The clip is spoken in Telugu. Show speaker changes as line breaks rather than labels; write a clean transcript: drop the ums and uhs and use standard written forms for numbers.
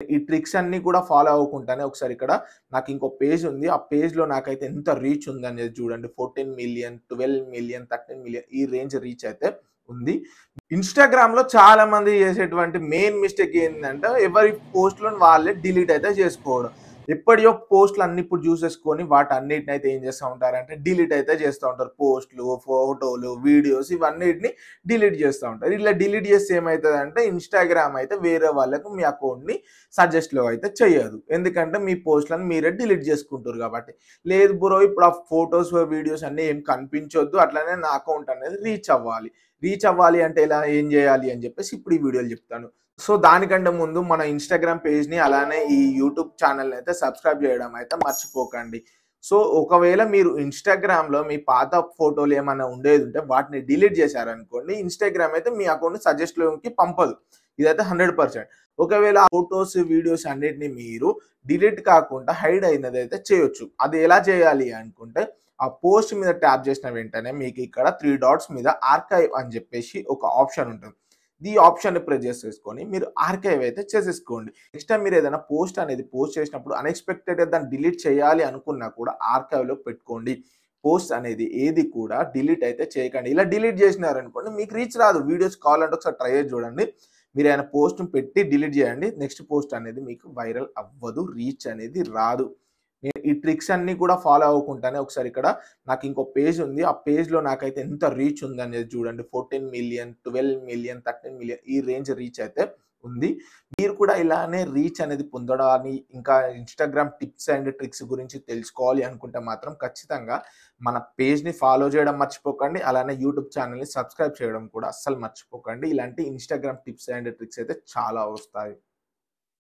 ఈ ట్రిక్స్ అన్నీ కూడా ఫాలో అవ్వకుండానే ఒకసారి ఇక్కడ నాకు ఇంకో పేజ్ ఉంది. ఆ పేజ్‌లో నాకైతే ఎంత రీచ్ ఉందనేది చూడండి. 14,000,000, 12,000,000, 13,000,000 ఈ రేంజ్ రీచ్ అయితే ఉంది. ఇన్‌స్టాగ్రామ్‌లో చాలా మంది చేసేటువంటి మెయిన్ మిస్టేక్ ఏందంటే ఎవరి పోస్ట్‌లను వాళ్ళే డిలీట్ అయితే చేసుకోవడం. ఎప్పటియో పోస్ట్‌లు అన్ని ఇప్పుడు చూసేసుకొని వాటన్నిటిని అయితే ఏం చేస్తా ఉంటారంటే డిలీట్ అయితే చేస్తా ఉంటారు. పోస్ట్‌లు, ఫోటోలు, వీడియోస్ ఇవన్నిటిని డిలీట్ చేస్తా ఉంటారు. ఇలా డిలీట్ చేస్తే ఏమైతదంటే ఇన్‌స్టాగ్రామ్ అయితే వేరే వాళ్ళకి మీ అకౌంట్‌ని సజెస్ట్‌లో అయితే చెయ్యదు. ఎందుకంటే మీ పోస్ట్‌లను మీరే డిలీట్ చేసుకుంటారు కాబట్టి. లేదు బ్రో ఇప్పుడు ఆ ఫోటోస్, వీడియోస్ అన్నీ ఏం కనిపించొద్దు. అట్లనే నా అకౌంట్ అనేది రీచ్ అవ్వాలి. రీచ్ అవ్వాలి అంటే ఎలా ఏం చేయాలి అని చెప్పేసి ఇప్పుడు ఈ వీడియోలో చెప్తాను. సో దానికంటే ముందు మన ఇన్‌స్టాగ్రామ్ పేజ్‌ని అలానే ఈ యూట్యూబ్ ఛానెల్‌ని అయితే సబ్స్క్రైబ్ చేయడం అయితే మర్చిపోకండి. సో ఒకవేళ మీరు ఇన్‌స్టాగ్రామ్‌లో మీ పాత ఫోటోలు ఏమన్నా ఉండేది ఉంటే వాటిని డిలీట్ చేశారనుకోండి, ఇన్‌స్టాగ్రామ్ అయితే మీ అకౌంట్‌ని సజెస్ట్‌లోకి పంపదు. ఇదైతే 100%. ఒకవేళ ఆ ఫోటోస్, వీడియోస్ అన్నిటిని మీరు డిలీట్ కాకుండా హైడ్ అయినదైతే చేయొచ్చు. అది ఎలా చేయాలి అనుకుంటే ఆ పోస్ట్ మీద ట్యాప్ చేసిన వెంటనే మీకు ఇక్కడ 3 డాట్స్ మీద ఆర్కైవ్ అని చెప్పేసి ఒక ఆప్షన్ ఉంటుంది. ఈ ఆప్షన్‌ని ప్రెస్ చేసేసుకొని మీరు ఆర్కైవ్ అయితే చేసేసుకోండి. నెక్స్ట్ టైమ్ మీరు ఏదైనా పోస్ట్ అనేది పోస్ట్ చేసినప్పుడు అన్‌ఎక్స్‌పెక్టెడ్‌గా దాన్ని డిలీట్ చేయాలి అనుకున్నా కూడా ఆర్కైవ్‌లో పెట్టుకోండి. పోస్ట్ అనేది ఏది కూడా డిలీట్ అయితే చేయకండి. ఇలా డిలీట్ చేసినారనుకోండి మీకు రీచ్ రాదు. వీడియోస్ కావాలంటే ఒకసారి ట్రై చేసి చూడండి. మీరేమైనా పోస్ట్‌ని పెట్టి డిలీట్ చేయండి. నెక్స్ట్ పోస్ట్ అనేది మీకు వైరల్ అవ్వదు. రీచ్ అనేది రాదు. ఈ ట్రిక్స్ అన్నీ కూడా ఫాలో అవ్వకుండానే ఒకసారి ఇక్కడ నాకు ఇంకో పేజ్ ఉంది. ఆ పేజ్‌లో నాకైతే ఎంత రీచ్ ఉందనేది చూడండి. 14,000,000, 12,000,000, 13,000,000 ఈ రేంజ్ రీచ్ అయితే ఉంది. మీరు కూడా ఇలానే రీచ్ అనేది పొందడాన్ని ఇంకా ఇన్‌స్టాగ్రామ్ టిప్స్ అండ్ ట్రిక్స్ గురించి తెలుసుకోవాలి అనుకుంటే మాత్రం ఖచ్చితంగా మన పేజ్‌ని ఫాలో చేయడం మర్చిపోకండి. అలానే యూట్యూబ్ ఛానెల్‌ని సబ్స్క్రైబ్ చేయడం కూడా అస్సలు మర్చిపోకండి. ఇలాంటి ఇన్‌స్టాగ్రామ్ టిప్స్ అండ్ ట్రిక్స్ అయితే చాలా వస్తాయి.